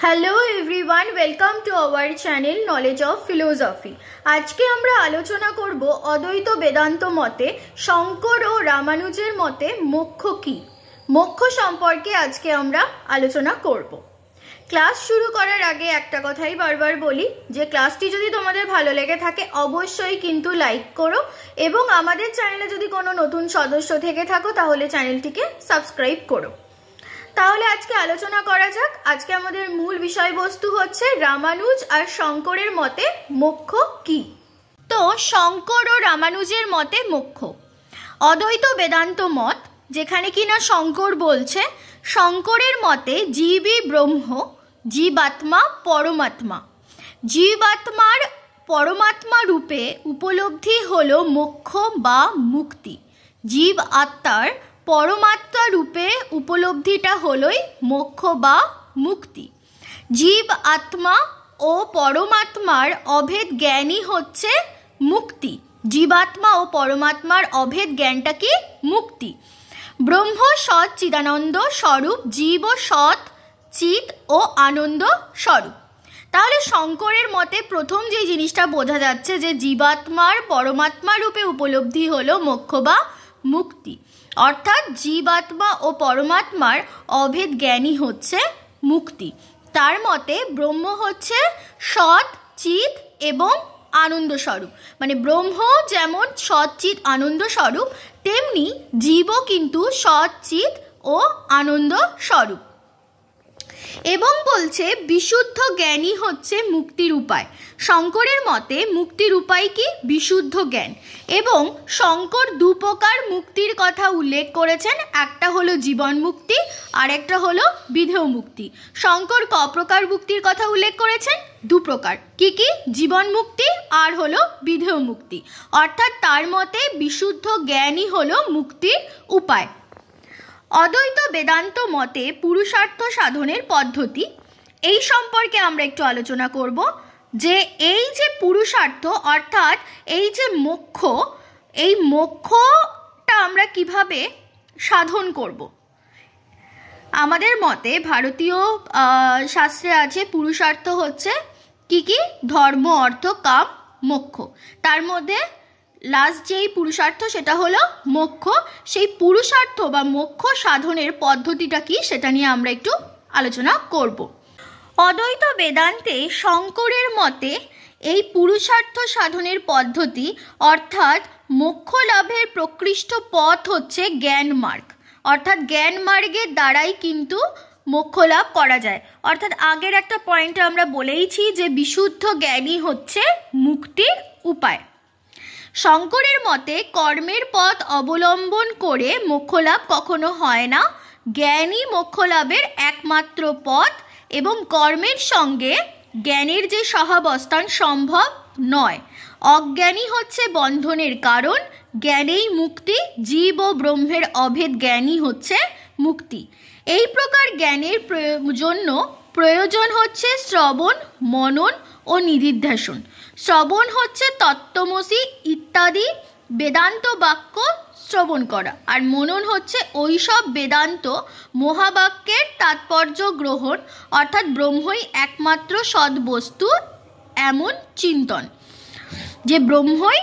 Hello everyone, welcome to our channel knowledge of philosophy. আজকে আমরা আলোচনা করব অদ্বৈত বেদান্ত মতে শঙ্কর ও রামানুজের মতে মোক্ষ কি। মোক্ষ সম্পর্কে আজকে আমরা আলোচনা করব। ক্লাস শুরু করার আগে একটা কথাই বারবার বলি যে ক্লাসটি যদি তোমাদের ভালো লেগে থাকে অবশ্যই কিন্তু লাইক করো, এবং আমাদের চ্যানেলে যদি কোনো নতুন সদস্য থেকে থাকো তাহলে চ্যানেলটিকে সাবস্ক্রাইব করো। তাহলে আজকে আলোচনা করা যাক। আজকে আমাদের মূল বিষয়বস্তু হচ্ছে রামানুজ আর শঙ্করের মতে মোক্ষ কি। তো শঙ্কর ও রামানুজের মতে মোক্ষ অদ্বৈত বেদান্ত মত, যেখানে কিনা শঙ্কর বলছে শঙ্করের মতে জীবই ব্রহ্ম, জীবাত্মা পরমাত্মা। জীবাত্মার পরমাত্মা রূপে উপলব্ধি হলো মোক্ষ বা মুক্তি। জীব আত্মার পরমাত্মা রূপে উপলব্ধিটা হলোই মোক্ষ বা মুক্তি। জীব আত্মা ও পরমাত্মার অভেদ জ্ঞানই হচ্ছে মুক্তি। জীবাত্মা ও পরমাত্মার অভেদ জ্ঞানটা কি? মুক্তি। ব্রহ্ম সৎ চিদানন্দ স্বরূপ, জীব সৎ চিৎ ও আনন্দ স্বরূপ। তাহলে শঙ্করের মতে প্রথম যে জিনিসটা বোঝা যাচ্ছে যে জীবাত্মার পরমাত্মা রূপে উপলব্ধি হলো মোক্ষ বা মুক্তি, অর্থাৎ জীবাত্মা ও পরমাত্মার অভেদ জ্ঞানই হচ্ছে মুক্তি। তার মতে ব্রহ্ম হচ্ছে সৎ চিৎ এবং আনন্দ স্বরূপ। মানে ব্রহ্ম যেমন সৎ চিৎ আনন্দ স্বরূপ, তেমনি জীবও কিন্তু সৎ চিৎ ও আনন্দ স্বরূপ। এবং বলছে বিশুদ্ধ জ্ঞানই হচ্ছে মুক্তির উপায়। শঙ্করের মতে মুক্তির উপায় কি? বিশুদ্ধ জ্ঞান। এবং শঙ্কর দু প্রকার মুক্তির কথা উল্লেখ করেছেন, একটা হলো জীবন মুক্তি আর একটা হলো বিধেয় মুক্তি। শঙ্কর ক প্রকার মুক্তির কথা উল্লেখ করেছেন? দু প্রকার। কি কি? জীবন মুক্তি আর হলো বিধেয় মুক্তি। অর্থাৎ তার মতে বিশুদ্ধ জ্ঞানই হলো মুক্তির উপায়। অদ্বৈত বেদান্ত মতে পুরুষার্থ সাধনের পদ্ধতি, এই সম্পর্কে আমরা একটু আলোচনা করব। যে এই যে পুরুষার্থ অর্থাৎ এই যে মোক্ষ, এই মোক্ষটা আমরা কিভাবে সাধন করব। আমাদের মতে ভারতীয় শাস্ত্রে আছে পুরুষার্থ হচ্ছে কি কি? ধর্ম, অর্থ, কাম, মোক্ষ। তার মধ্যে লাস্ট যেই পুরুষার্থ সেটা হলো মোক্ষ। সেই পুরুষার্থ বা মোক্ষ সাধনের পদ্ধতিটা কি সেটা নিয়ে আমরা একটু আলোচনা করব। অদ্বৈত বেদান্তে শঙ্করের মতে এই পুরুষার্থ সাধনের পদ্ধতি অর্থাৎ মোক্ষ লাভের প্রকৃষ্ট পথ হচ্ছে জ্ঞান মার্গ। অর্থাৎ জ্ঞান মার্গের দ্বারাই কিন্তু মোক্ষ লাভ করা যায়। অর্থাৎ আগের একটা পয়েন্ট আমরা বলেইছি যে বিশুদ্ধ জ্ঞানই হচ্ছে মুক্তির উপায়। শঙ্করের মতে কর্মের পথ অবলম্বন করে মোক্ষ লাভ কখনো হয় না। জ্ঞানই মোক্ষ লাভের একমাত্র পথ, এবং কর্মের সঙ্গে জ্ঞানের যে সহাবস্থান সম্ভব নয়। অজ্ঞানই হচ্ছে বন্ধনের কারণ, জ্ঞানেই মুক্তি। জীব ও ব্রহ্মের অভেদ জ্ঞানই হচ্ছে মুক্তি। এই প্রকার জ্ঞানের জন্য প্রয়োজন হচ্ছে শ্রবণ, মনন ও নিদিধ্যাসন। শ্রবণ হচ্ছে তত্ত্বমসি ইত্যাদি বেদান্ত বাক্য শ্রবণ করা, আর মনন হচ্ছে ওইসব বেদান্ত মহাবাক্যের তাৎপর্য গ্রহণ, অর্থাৎ ব্রহ্মই একমাত্র সদ্বস্তু এমন চিন্তন, যে ব্রহ্মই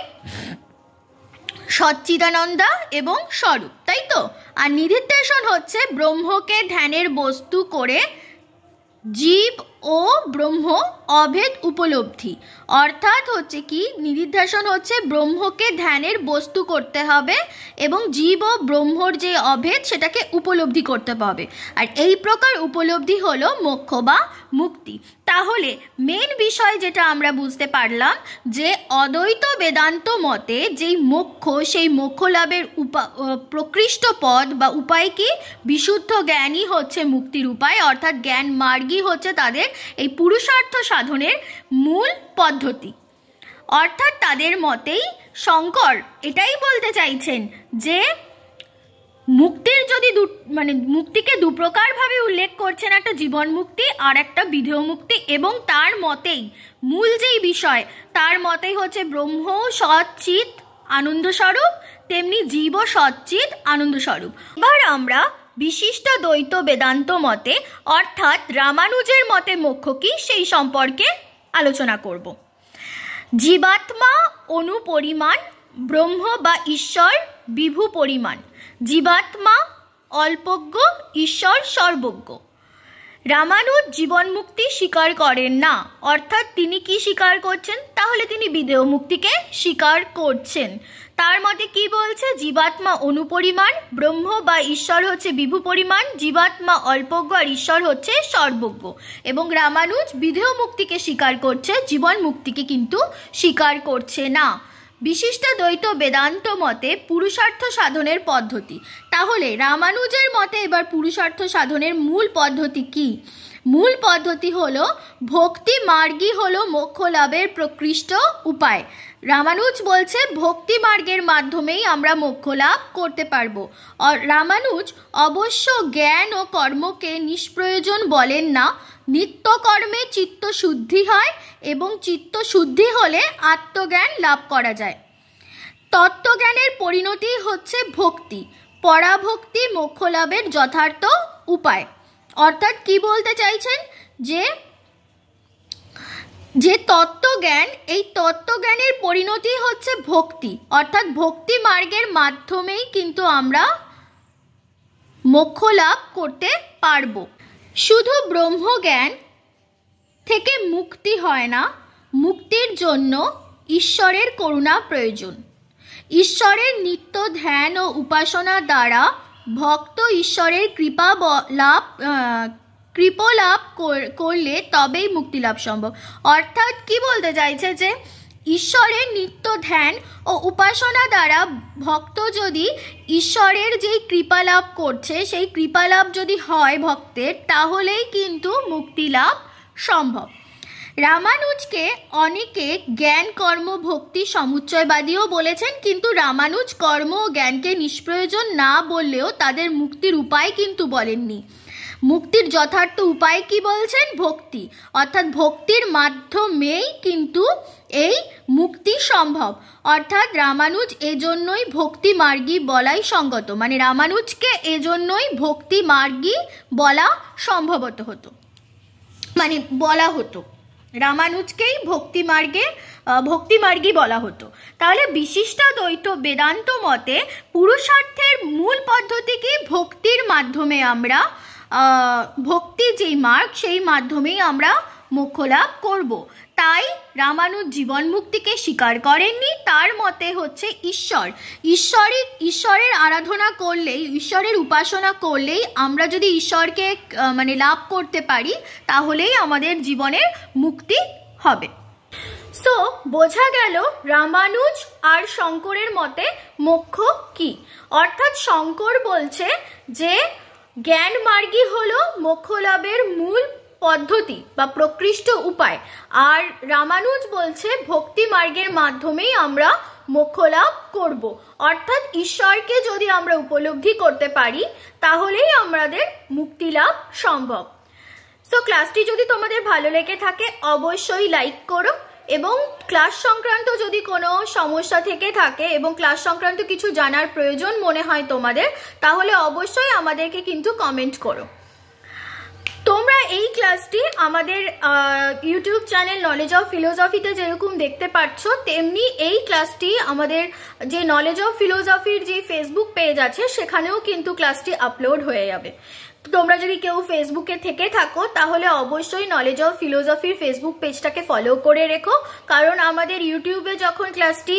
সচ্চিদানন্দা এবং স্বরূপ, তাই তো। আর নিদিধ্যাসন হচ্ছে ব্রহ্মকে ধ্যানের বস্তু করে জীব ও ব্রহ্ম অভেদ উপলব্ধি। অর্থাৎ হচ্ছে কি? নিদিধ্যাসন হচ্ছে ব্রহ্মকে ধ্যানের বস্তু করতে হবে এবং জীব ও ব্রহ্মর যে অভেদ সেটাকে উপলব্ধি করতে হবে। আর এই প্রকার উপলব্ধি হলো মোক্ষ বা মুক্তি। তাহলে মেন বিষয় যেটা আমরা বুঝতে পারলাম যে অদ্বৈত বেদান্ত মতে যেই মোক্ষ, সেই মোক্ষ লাভের প্রকৃষ্ট পথ বা উপায় কি? বিশুদ্ধ জ্ঞানই হচ্ছে মুক্তির উপায়। অর্থাৎ জ্ঞান মার্গই হচ্ছে তাদের এই পুরুষার্থ সাধনের মূল পদ্ধতি। অর্থাৎ তাদের মতেই শঙ্কর এটাই বলতে চাইছেন যে মুক্তির যদি মুক্তিকে দু প্রকার ভাবে উল্লেখ করছেন, একটা জীবন মুক্তি আর একটা বিধেয় মুক্তি। এবং তার মতেই মূল যেই বিষয়, তার মতেই হচ্ছে ব্রহ্ম সৎ চিৎ আনন্দ স্বরূপ, তেমনি জীব সৎ চিৎ আনন্দ স্বরূপ। এবার আমরা বিশিষ্ট দ্বৈত বেদান্ত মতে অর্থাৎ রামানুজের মতে মোক্ষ কি সেই সম্পর্কে আলোচনা করব। জীবাত্মা অনুপরিমাণ, ব্রহ্ম বা ঈশ্বর বিভু পরিমাণ। জীবাত্মা অল্পজ্ঞ, ঈশ্বর সর্বজ্ঞ। রামানুজ জীবন মুক্তি স্বীকার করেন না, অর্থাৎ তিনি কি স্বীকার করছেন? তাহলে তিনি বিদেহ মুক্তিকে স্বীকার করছেন। তার মতে কি বলছে? জীবাত্মা অনুপরিমাণ, ব্রহ্ম বা ঈশ্বর হচ্ছে বিভু পরিমাণ, জীবাত্মা অল্পজ্ঞ আর ঈশ্বর হচ্ছে সর্বজ্ঞ। এবং রামানুজ বিদেহ মুক্তিকে স্বীকার করছে, জীবন মুক্তিকে কিন্তু স্বীকার করছে না। বিশিষ্ট দ্বৈত বেদান্ত মতে পুরুষার্থ সাধনের পদ্ধতি। তাহলে রামানুজের মতে এবার পুরুষার্থ সাধনের মূল পদ্ধতি কি? মূল পদ্ধতি হলো ভক্তি মার্গই হলো মোক্ষ লাভের প্রকৃষ্ট উপায়। রামানুজ বলছে ভক্তি মার্গের মাধ্যমেই আমরা মোক্ষ লাভ করতে পারবো। আর রামানুজ অবশ্য জ্ঞান ও কর্মকে নিষ্প্রয়োজন বলেন না। নিত্যকর্মে চিত্ত শুদ্ধি হয় এবং চিত্ত শুদ্ধি হলে আত্মজ্ঞান লাভ করা যায়। তত্ত্বজ্ঞানের পরিণতি হচ্ছে ভক্তি। পরাভক্তি মোক্ষ লাভের যথার্থ উপায়। অর্থাৎ কি বলতে চাইছেন? যে তত্ত্বজ্ঞান, এই তত্ত্বজ্ঞানের পরিণতি হচ্ছে ভক্তি, অর্থাৎ ভক্তি মার্গের মাধ্যমেই কিন্তু আমরা মোক্ষ লাভ করতে পারবো। শুধু ব্রহ্মজ্ঞান থেকে মুক্তি হয় না, মুক্তির জন্য ঈশ্বরের করুণা প্রয়োজন। ঈশ্বরের নিত্য ধ্যান ও উপাসনা দ্বারা ভক্ত ঈশ্বরের কৃপা লাভ করলে তবেই মুক্তি লাভ সম্ভব। অর্থাৎ কি বলতে চাইছে? যে ঈশ্বরের নিত্য ধ্যান ও উপাসনা দ্বারা ভক্ত যদি ঈশ্বরের যেই কৃপা লাভ করছে সেই কৃপা লাভ যদি হয় ভক্তের, তাহলেই কিন্তু মুক্তি লাভ সম্ভব। রামানুজকে অনেকে জ্ঞান কর্ম ভক্তি সমুচ্চয়বাদীও বলেছেন, কিন্তু রামানুজ কর্ম ও জ্ঞানকে নিষ্প্রয়োজন না বললেও তাদের মুক্তির উপায় কিন্তু বলেননি। মুক্তির যথার্থ উপায় কি বলছেন? ভক্তি, অর্থাৎ ভক্তির মাধ্যমেই কিন্তু এই মুক্তি সম্ভব। অর্থাৎ রামানুজ এজন্যই ভক্তি মার্গী বলাই সঙ্গত, মানে রামানুজকে এজন্যই ভক্তি মার্গী বলা সম্ভবত হতো, মানে বলা হতো রামানুজকেই ভক্তি মার্গী বলা হতো। তাহলে বিশিষ্ট দ্বৈত বেদান্ত মতে পুরুষার্থের মূল পদ্ধতি কি? ভক্তির মাধ্যমে আমরা ভক্তি যেই মার্গ, সেই মাধ্যমেই আমরা মোক্ষ লাভ করব। তাই রামানুজ জীবন মুক্তিকে স্বীকার করেননি। তার মতে হচ্ছে ঈশ্বরের আরাধনা করলেই, ঈশ্বরের উপাসনা করলেই আমরা যদি ঈশ্বরকে মানে লাভ করতে পারি, তাহলেই আমাদের জীবনের মুক্তি হবে। সো বোঝা গেল রামানুজ আর শঙ্করের মতে মোক্ষ কি। অর্থাৎ শঙ্কর বলছে যে জ্ঞান মার্গই হলো মোক্ষ লাভের মূল পদ্ধতি বা প্রকৃষ্ট উপায়, আর রামানুজ বলছে ভক্তি মার্গের মাধ্যমেই আমরা মোক্ষ লাভ করব। অর্থাৎ ঈশ্বরকে যদি আমরা উপলব্ধি করতে পারি, তাহলেই আমাদের মুক্তি লাভ সম্ভব। সো ক্লাসটি যদি তোমাদের ভালো লেগে থাকে অবশ্যই লাইক করো, এবং ক্লাস সংক্রান্ত যদি কোনো সমস্যা থেকে থাকে এবং ক্লাস সংক্রান্ত কিছু জানার প্রয়োজন মনে হয় তোমাদের, তাহলে অবশ্যই আমাদেরকে কিন্তু কমেন্ট করো। তোমরা এই ক্লাসটি আমাদের ইউটিউব চ্যানেল নলেজ অফ ফিলোসফিতে যেরকম দেখতে পাচ্ছ, তেমনি এই ক্লাসটি আমাদের যে নলেজ অফ ফিলোসফির যে ফেসবুক পেজ আছে সেখানেও কিন্তু ক্লাসটি আপলোড হয়ে যাবে। তোমরা যদি কেউ ফেসবুকে থেকে থাকো তাহলে অবশ্যই নলেজ অফ ফিলোসফির ফেসবুক পেজটাকে ফলো করে রেখো, কারণ আমাদের ইউটিউবে যখন ক্লাসটি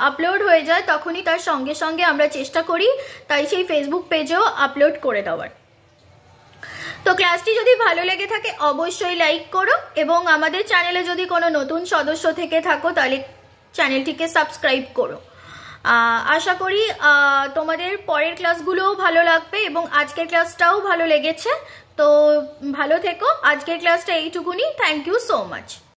আপলোড হয়ে যায় তখনই তার সঙ্গে সঙ্গে আমরা চেষ্টা করি তাই সেই ফেসবুক পেজেও আপলোড করে দেওয়ার। তো ক্লাসটি যদি ভালো লেগে থাকে অবশ্যই লাইক করো, এবং আমাদের চ্যানেলে যদি কোনো নতুন সদস্য থেকে থাকো তাহলে চ্যানেলটিকে সাবস্ক্রাইব করো। আশা করি তোমাদের পরের ক্লাসগুলোও ভালো লাগবে এবং আজকের ক্লাসটাও ভালো লেগেছে। তো ভালো থেকো। আজকের ক্লাসটা এইটুকুনি। Thank you so much.